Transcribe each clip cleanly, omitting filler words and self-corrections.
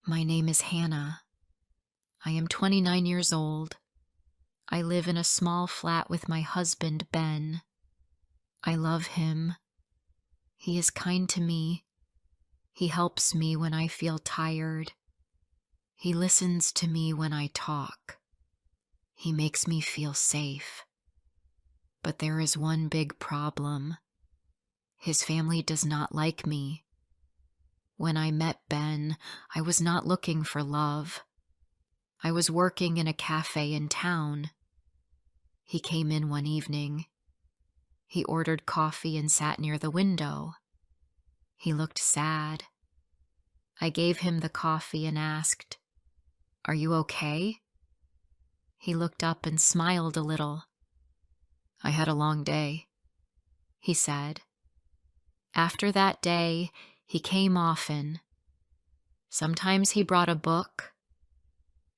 My name is Hannah. I am 29 years old. I live in a small flat with my husband, Ben. I love him. He is kind to me. He helps me when I feel tired. He listens to me when I talk. He makes me feel safe. But there is one big problem. His family does not like me. When I met Ben, I was not looking for love. I was working in a cafe in town. He came in one evening. He ordered coffee and sat near the window. He looked sad. I gave him the coffee and asked, "Are you okay?" He looked up and smiled a little. "I had a long day," he said. After that day, he came often. Sometimes he brought a book.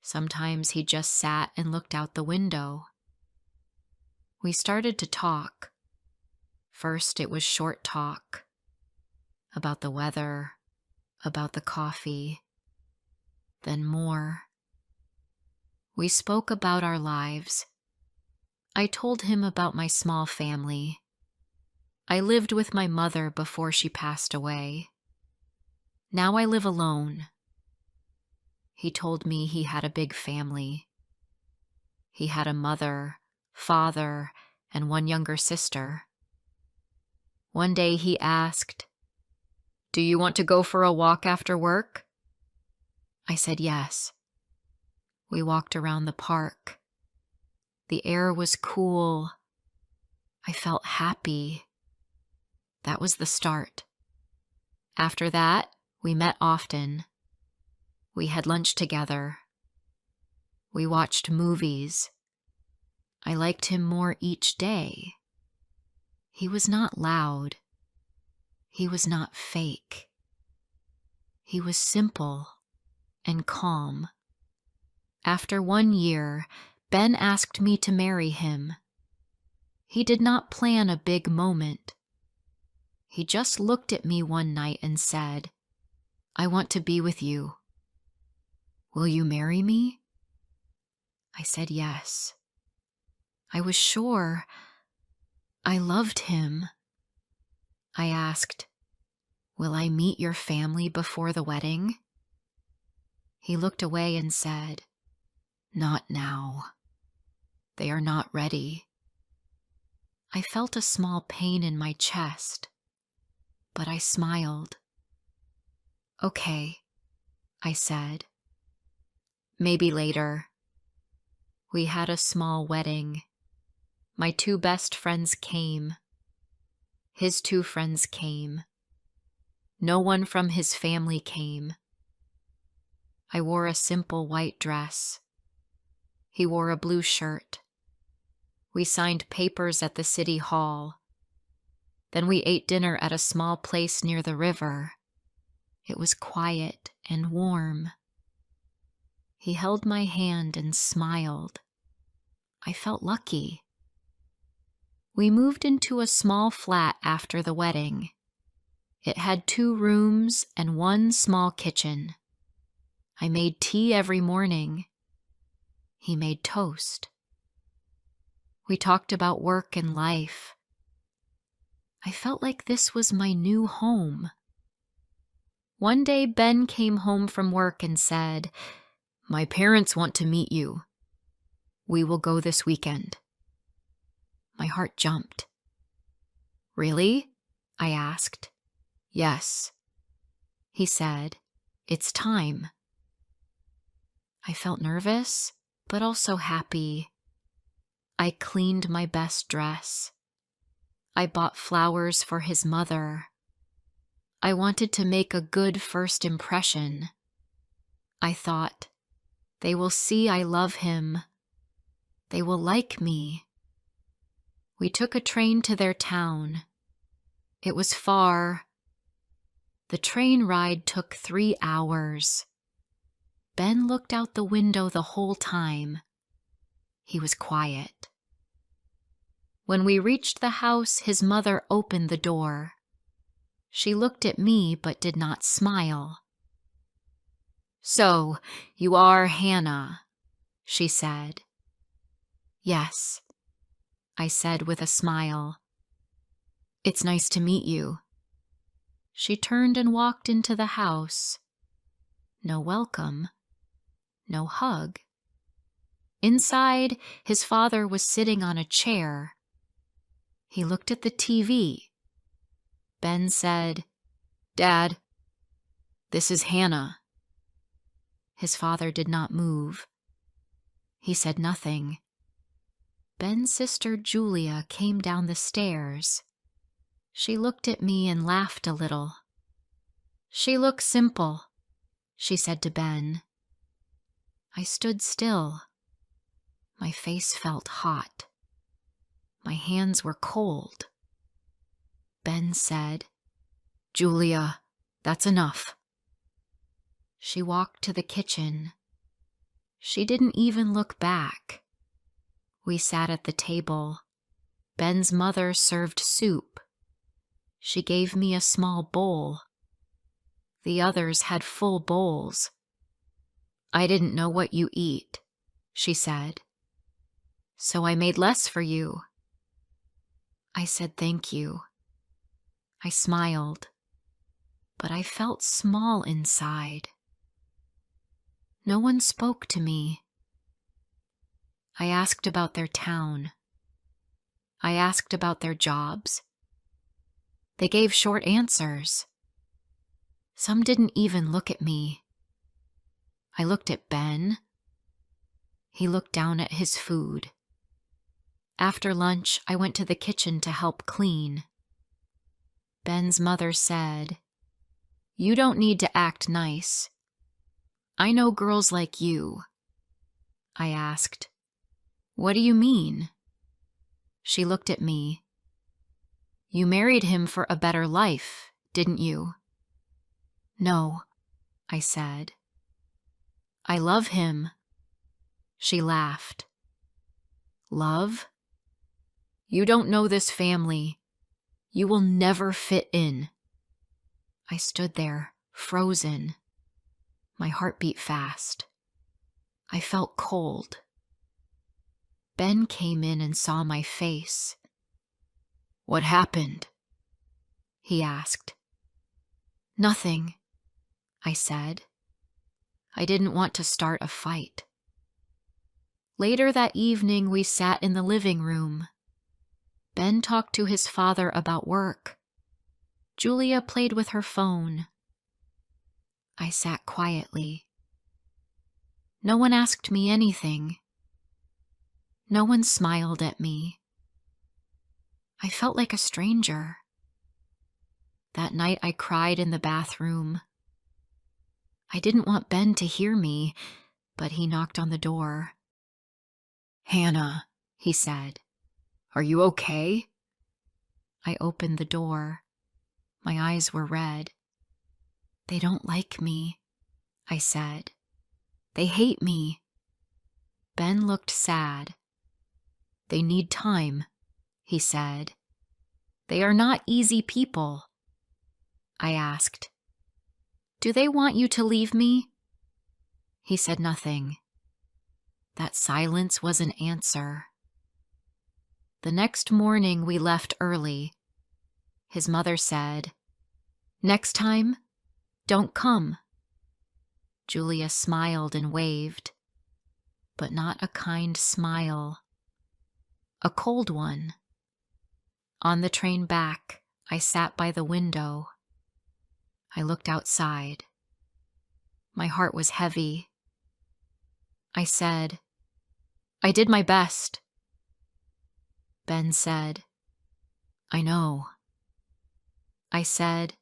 Sometimes he just sat and looked out the window. We started to talk. First, it was short talk about the weather, about the coffee, then more. We spoke about our lives. I told him about my small family. I lived with my mother before she passed away. Now I live alone. He told me he had a big family. He had a mother, father, and one younger sister. One day he asked, "Do you want to go for a walk after work?" I said yes. We walked around the park. The air was cool. I felt happy. That was the start. After that, we met often. We had lunch together. We watched movies. I liked him more each day. He was not loud. He was not fake. He was simple and calm. After 1 year, Ben asked me to marry him. He did not plan a big moment. He just looked at me one night and said, "I want to be with you. Will you marry me?" I said yes. I was sure. I loved him. I asked, "Will I meet your family before the wedding?" He looked away and said, "Not now. They are not ready." I felt a small pain in my chest, but I smiled. "Okay," I said. "Maybe later." We had a small wedding. My 2 best friends came. His 2 friends came. No one from his family came. I wore a simple white dress. He wore a blue shirt. We signed papers at the city hall. Then we ate dinner at a small place near the river. It was quiet and warm. He held my hand and smiled. I felt lucky. We moved into a small flat after the wedding. It had 2 rooms and 1 small kitchen. I made tea every morning. He made toast. We talked about work and life. I felt like this was my new home. One day, Ben came home from work and said, "My parents want to meet you. We will go this weekend." My heart jumped. "Really?" I asked. "Yes." He said, "It's time." I felt nervous, but also happy. I cleaned my best dress. I bought flowers for his mother. I wanted to make a good first impression. I thought, they will see I love him. They will like me. We took a train to their town. It was far. The train ride took 3 hours. Ben looked out the window the whole time. He was quiet. When we reached the house, his mother opened the door. She looked at me but did not smile. "So, you are Hannah," she said. "Yes," I said with a smile. "It's nice to meet you." She turned and walked into the house. No welcome, no hug. Inside, his father was sitting on a chair. He looked at the TV. Ben said, "Dad, this is Hannah." His father did not move. He said nothing. Ben's sister Julia came down the stairs. She looked at me and laughed a little. "She looks simple," she said to Ben. I stood still. My face felt hot. My hands were cold. Ben said, "Julia, that's enough." She walked to the kitchen. She didn't even look back. We sat at the table. Ben's mother served soup. She gave me a small bowl. The others had full bowls. "I didn't know what you eat," she said, "so I made less for you." I said thank you. I smiled, but I felt small inside. No one spoke to me. I asked about their town. I asked about their jobs. They gave short answers. Some didn't even look at me. I looked at Ben. He looked down at his food. After lunch, I went to the kitchen to help clean. Ben's mother said, "You don't need to act nice. I know girls like you." I asked, "What do you mean?" She looked at me. "You married him for a better life, didn't you?" "No," I said. "I love him." She laughed. "Love? You don't know this family. You will never fit in." I stood there, frozen. My heart beat fast. I felt cold. Ben came in and saw my face. "What happened?" he asked. "Nothing," I said. I didn't want to start a fight. Later that evening, we sat in the living room. Ben talked to his father about work. Julia played with her phone. I sat quietly. No one asked me anything. No one smiled at me. I felt like a stranger. That night I cried in the bathroom. I didn't want Ben to hear me, but he knocked on the door. "Hannah," he said, "are you okay?" I opened the door. My eyes were red. "They don't like me," I said. "They hate me." Ben looked sad. "They need time," he said. "They are not easy people." I asked, "Do they want you to leave me?" He said nothing. That silence was an answer. The next morning we left early. His mother said, "Next time, don't come." Julia smiled and waved, but not a kind smile. A cold one. On the train back, I sat by the window. I looked outside. My heart was heavy. I said, "I did my best." Ben said, "I know." I said,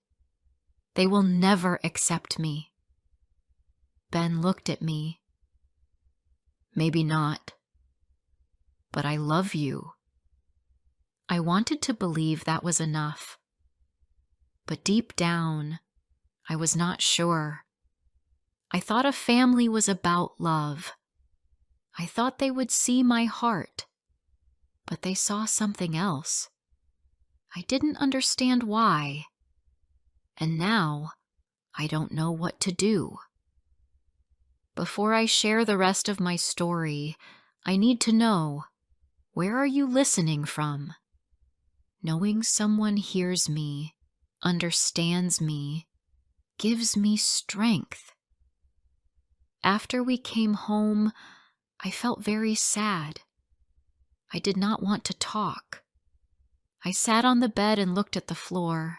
"They will never accept me." Ben looked at me. "Maybe not, but I love you." I wanted to believe that was enough, but deep down, I was not sure. I thought a family was about love. I thought they would see my heart, but they saw something else. I didn't understand why, and now I don't know what to do. Before I share the rest of my story, I need to know, where are you listening from? Knowing someone hears me, understands me, gives me strength. After we came home, I felt very sad. I did not want to talk. I sat on the bed and looked at the floor.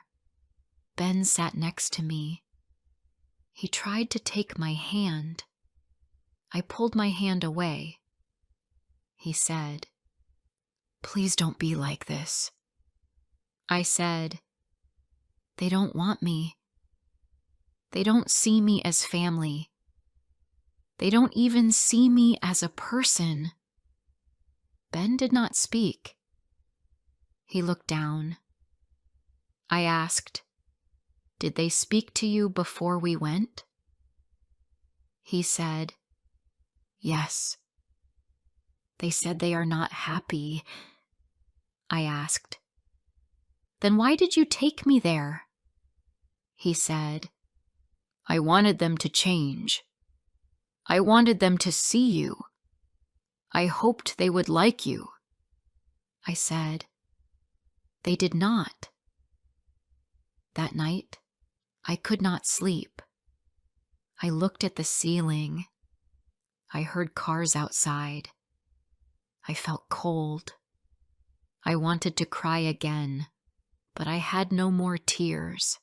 Ben sat next to me. He tried to take my hand. I pulled my hand away. He said, "Please don't be like this." I said, "They don't want me. They don't see me as family. They don't even see me as a person." Ben did not speak. He looked down. I asked, "Did they speak to you before we went?" He said, "Yes." "They said they are not happy." I asked, "Then why did you take me there?" He said, "I wanted them to change. I wanted them to see you. I hoped they would like you." I said, "They did not." That night, I could not sleep. I looked at the ceiling. I heard cars outside. I felt cold. I wanted to cry again, but I had no more tears.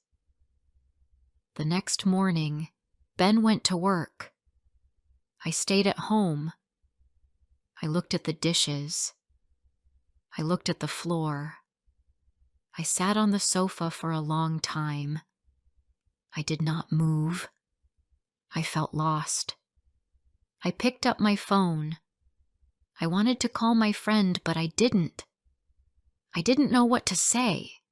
The next morning, Ben went to work. I stayed at home. I looked at the dishes. I looked at the floor. I sat on the sofa for a long time. I did not move. I felt lost. I picked up my phone. I wanted to call my friend, but I didn't. I didn't know what to say.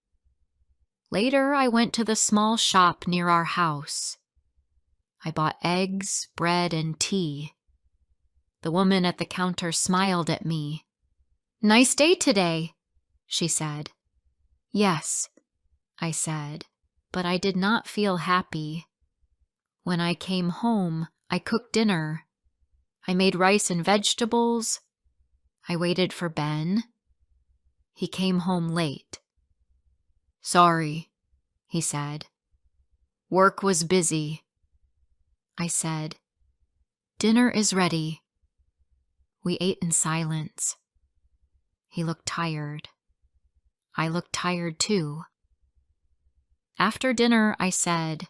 Later, I went to the small shop near our house. I bought eggs, bread, and tea. The woman at the counter smiled at me. "Nice day today," she said. "Yes," I said, but I did not feel happy. When I came home, I cooked dinner. I made rice and vegetables. I waited for Ben. He came home late. "Sorry," he said. "Work was busy." I said, "Dinner is ready." We ate in silence. He looked tired. I looked tired too. After dinner, I said,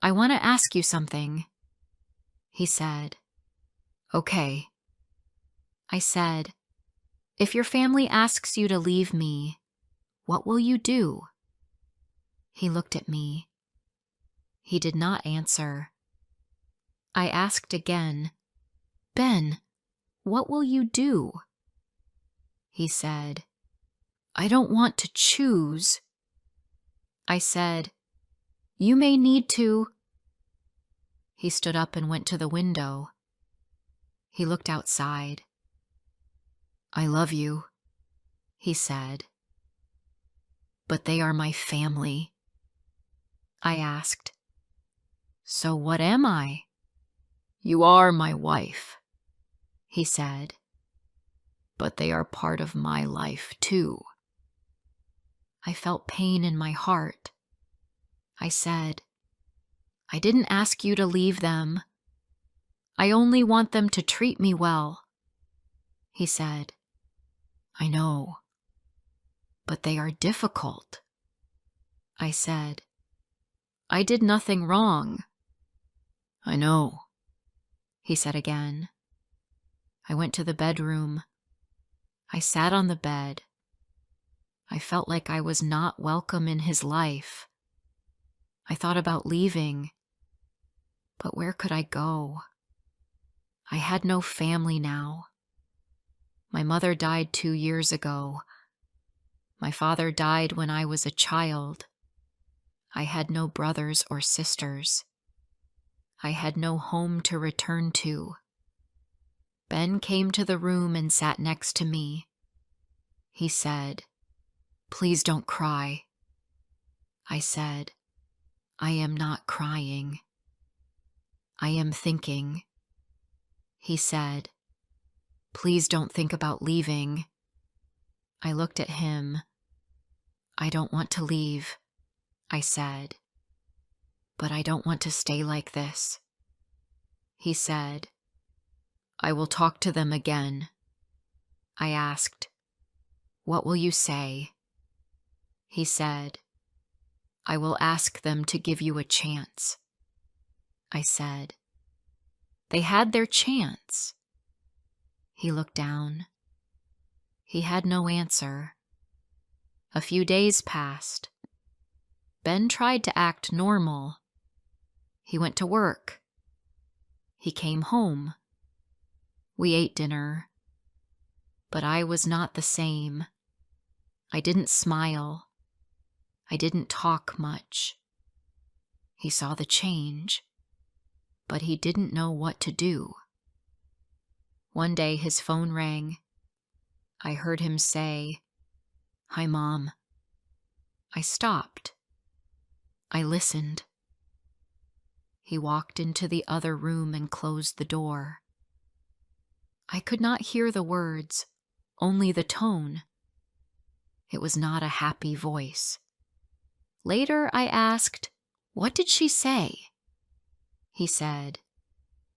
"I want to ask you something." He said, "Okay." I said, "If your family asks you to leave me, what will you do?" He looked at me. He did not answer. I asked again, "Ben, what will you do?" He said, "I don't want to choose." I said, "You may need to." He stood up and went to the window. He looked outside. "I love you," he said. "But they are my family." I asked, "So what am I?" "You are my wife," he said. "But they are part of my life too." I felt pain in my heart. I said, "I didn't ask you to leave them. I only want them to treat me well." He said, "I know, but they are difficult." I said, "I did nothing wrong." "I know," he said again. I went to the bedroom. I sat on the bed. I felt like I was not welcome in his life. I thought about leaving, but where could I go? I had no family now. My mother died 2 years ago. My father died when I was a child. I had no brothers or sisters. I had no home to return to. Ben came to the room and sat next to me. He said, "Please don't cry." I said, "I am not crying. I am thinking." He said, "Please don't think about leaving." I looked at him. "I don't want to leave," I said, "but I don't want to stay like this." He said, "I will talk to them again." I asked, "What will you say?" He said, "I will ask them to give you a chance." I said, "They had their chance." He looked down. He had no answer. A few days passed. Ben tried to act normal. He went to work. He came home. We ate dinner. But I was not the same. I didn't smile. I didn't talk much. He saw the change, but he didn't know what to do. One day his phone rang. I heard him say, "Hi, Mom." I stopped. I listened. He walked into the other room and closed the door. I could not hear the words, only the tone. It was not a happy voice. Later I asked, "What did she say?" He said,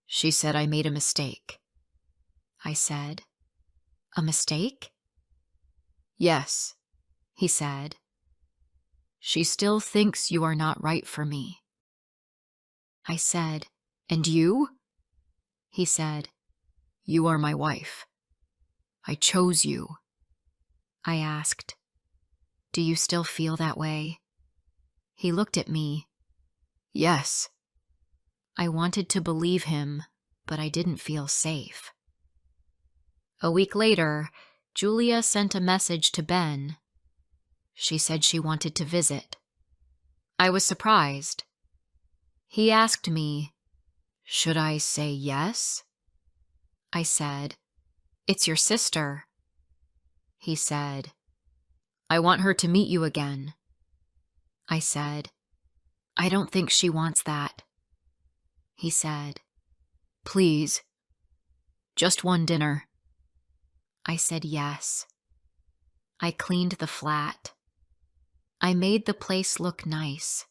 "She said I made a mistake." I said, "A mistake?" "Yes," he said. "She still thinks you are not right for me." I said, "And you?" He said, "You are my wife. I chose you." I asked, "Do you still feel that way?" He looked at me. "Yes." I wanted to believe him, but I didn't feel safe. A week later, Julia sent a message to Ben. She said she wanted to visit. I was surprised. He asked me, "Should I say yes?" I said, "It's your sister." He said, "I want her to meet you again." I said, "I don't think she wants that." He said, "Please, just one dinner." I said yes. I cleaned the flat. I made the place look nice.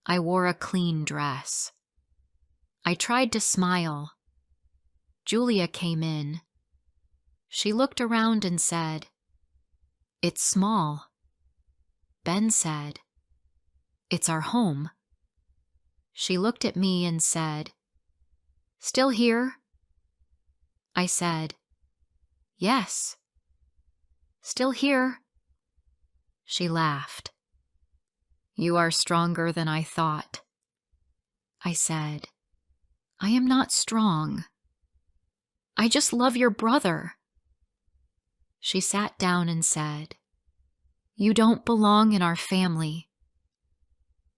I wore a clean dress. I tried to smile. Julia came in. She looked around and said, "It's small." Ben said, "It's our home." She looked at me and said, "Still here?" I said, "Yes." "Still here?" She laughed. "You are stronger than I thought." I said, "I am not strong. I just love your brother." She sat down and said, "You don't belong in our family."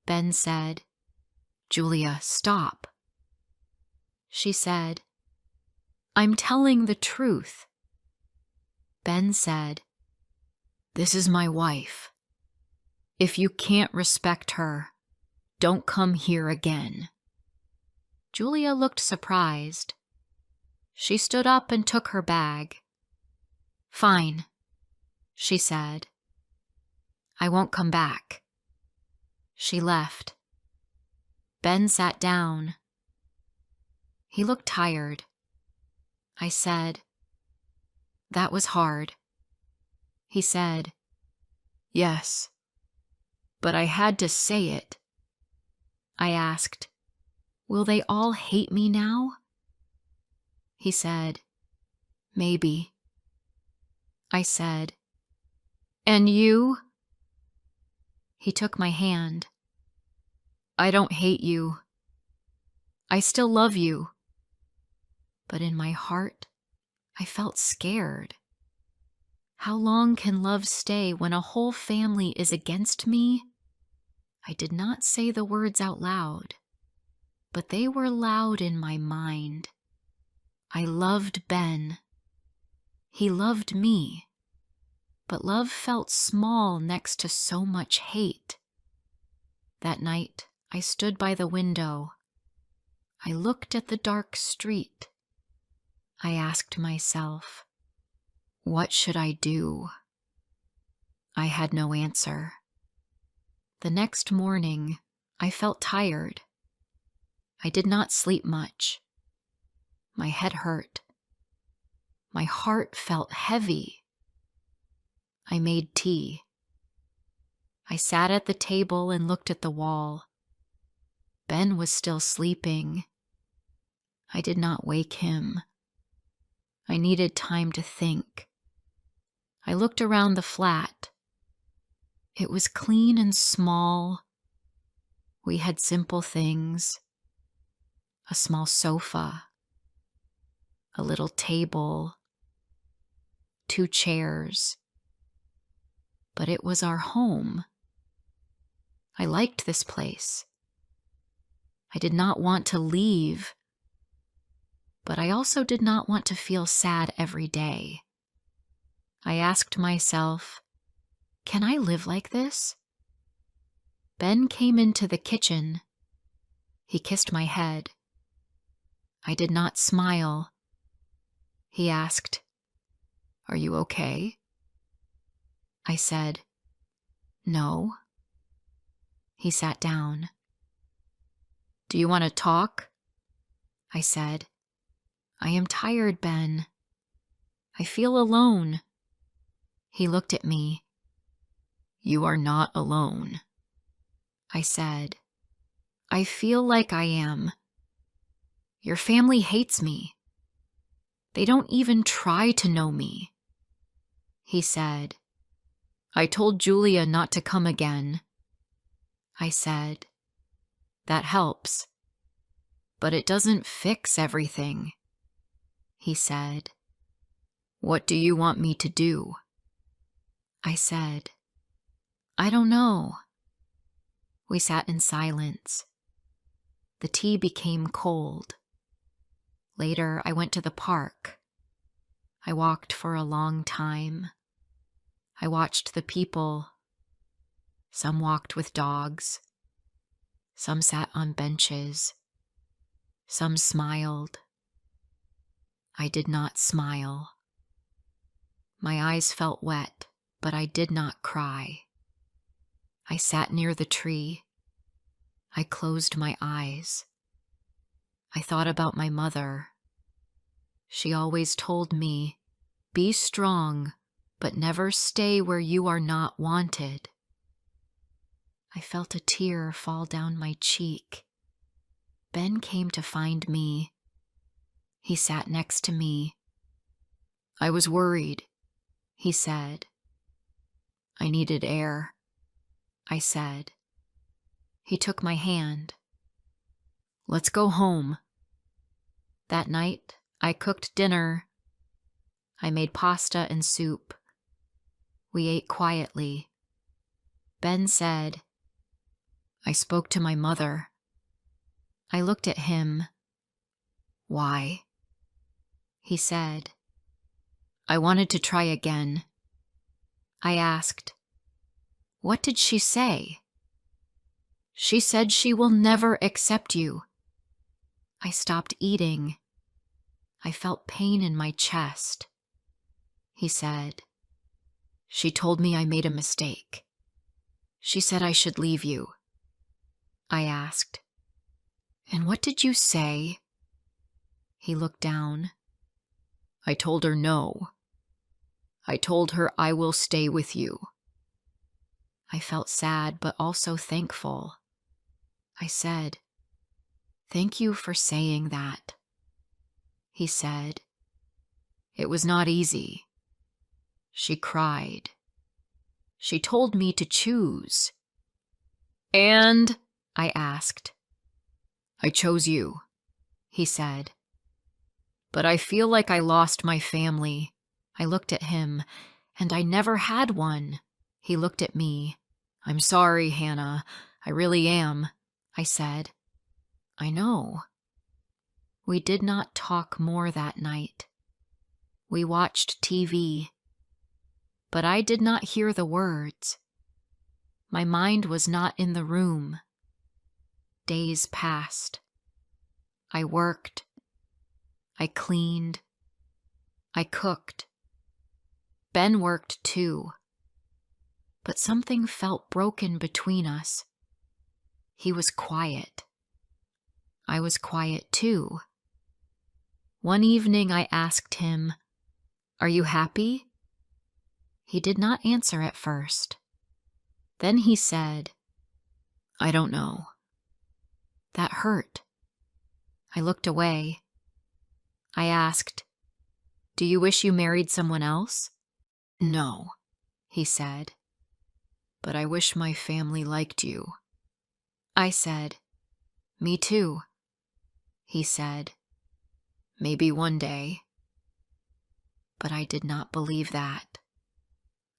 Ben said, "Julia, stop." She said, "I'm telling the truth." Ben said, "This is my wife. If you can't respect her, don't come here again." Julia looked surprised. She stood up and took her bag. "Fine," she said. "I won't come back." She left. Ben sat down. He looked tired. I said, "That was hard." He said, "Yes, but I had to say it." I asked, "Will they all hate me now?" He said, "Maybe." I said, "And you?" He took my hand. "I don't hate you. I still love you." But in my heart, I felt scared. How long can love stay when a whole family is against me? I did not say the words out loud, but they were loud in my mind. I loved Ben. He loved me. But love felt small next to so much hate. That night, I stood by the window. I looked at the dark street. I asked myself, what should I do? I had no answer. The next morning, I felt tired. I did not sleep much. My head hurt. My heart felt heavy. I made tea. I sat at the table and looked at the wall. Ben was still sleeping. I did not wake him. I needed time to think. I looked around the flat. It was clean and small. We had simple things. A small sofa, a little table, 2 chairs. But it was our home. I liked this place. I did not want to leave, but I also did not want to feel sad every day. I asked myself, can I live like this? Ben came into the kitchen. He kissed my head. I did not smile. He asked, "Are you okay?" I said, "No." He sat down. "Do you want to talk?" I said, "I am tired, Ben. I feel alone." He looked at me. "You are not alone." I said, "I feel like I am. Your family hates me. They don't even try to know me." He said, "I told Julia not to come again." I said, "That helps, but it doesn't fix everything." He said, "What do you want me to do?" I said, "I don't know." We sat in silence. The tea became cold. Later, I went to the park. I walked for a long time. I watched the people. Some walked with dogs. Some sat on benches. Some smiled. I did not smile. My eyes felt wet, but I did not cry. I sat near the tree. I closed my eyes. I thought about my mother. She always told me, "Be strong, but never stay where you are not wanted." I felt a tear fall down my cheek. Ben came to find me. He sat next to me. "I was worried," he said. "I needed air," I said. He took my hand. "Let's go home." That night, I cooked dinner. I made pasta and soup. We ate quietly. Ben said, "I spoke to my mother." I looked at him. "Why?" He said, "I wanted to try again." I asked, "What did she say?" "She said she will never accept you." I stopped eating. I felt pain in my chest. He said, "She told me I made a mistake. She said I should leave you." I asked, "And what did you say?" He looked down. "I told her no. I told her I will stay with you." I felt sad but also thankful. I said, "Thank you for saying that." He said, "It was not easy." She cried. She told me to choose. "And?" I asked. "I chose you," he said. "But I feel like I lost my family." I looked at him, and I never had one. He looked at me. "I'm sorry, Hannah. I really am," I said. "I know." We did not talk more that night. We watched TV. But I did not hear the words. My mind was not in the room. Days passed. I worked. I cleaned. I cooked. Ben worked too. But something felt broken between us. He was quiet. I was quiet too. One evening I asked him, "Are you happy?" He did not answer at first. Then he said, "I don't know." That hurt. I looked away. I asked, "Do you wish you married someone else?" "No," he said. "But I wish my family liked you." I said, "Me too." He said, "Maybe one day." But I did not believe that.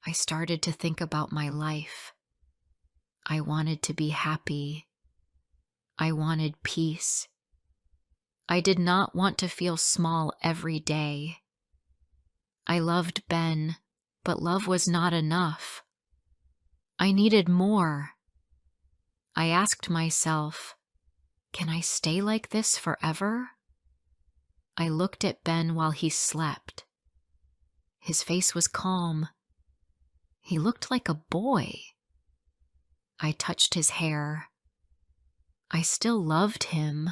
I started to think about my life. I wanted to be happy. I wanted peace. I did not want to feel small every day. I loved Ben, but love was not enough. I needed more. I asked myself, can I stay like this forever? I looked at Ben while he slept. His face was calm. He looked like a boy. I touched his hair. I still loved him,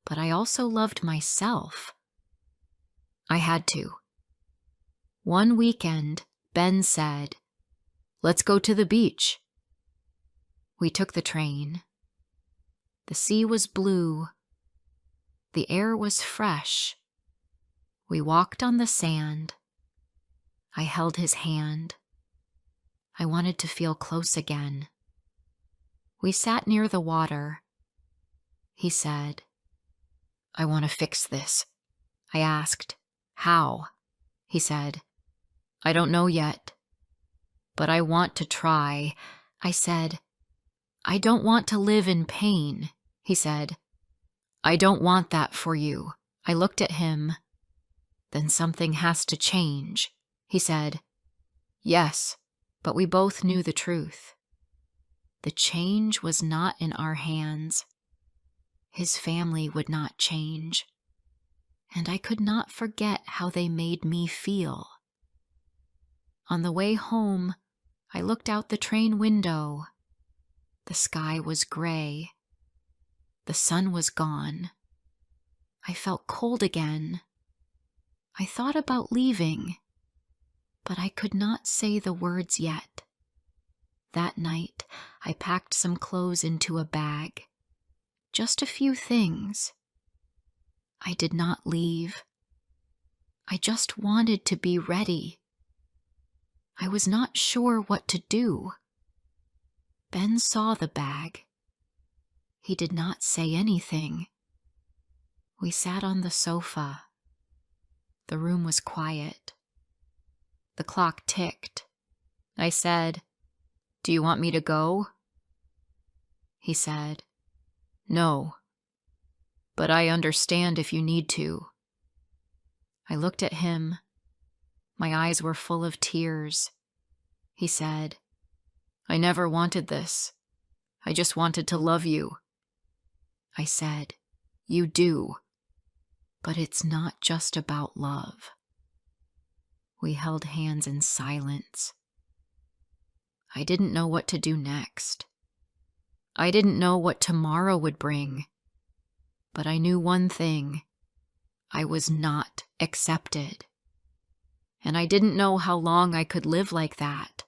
but I also loved myself. I had to. One weekend, Ben said, "Let's go to the beach." We took the train. The sea was blue. The air was fresh. We walked on the sand. I held his hand. I wanted to feel close again. We sat near the water. He said, "I want to fix this." I asked, "How?" He said, "I don't know yet, but I want to try." I said, "I don't want to live in pain." He said, "I don't want that for you." I looked at him. "Then something has to change." He said, "Yes," but we both knew the truth. The change was not in our hands. His family would not change, and I could not forget how they made me feel. On the way home, I looked out the train window. The sky was gray. The sun was gone. I felt cold again. I thought about leaving, but I could not say the words yet. That night, I packed some clothes into a bag. Just a few things. I did not leave. I just wanted to be ready. I was not sure what to do. Ben saw the bag. He did not say anything. We sat on the sofa. The room was quiet. The clock ticked. I said, "Do you want me to go?" He said, "No, but I understand if you need to." I looked at him. My eyes were full of tears. He said, "I never wanted this. I just wanted to love you." I said, "You do, but it's not just about love." We held hands in silence. I didn't know what to do next. I didn't know what tomorrow would bring, but I knew one thing. I was not accepted. And I didn't know how long I could live like that.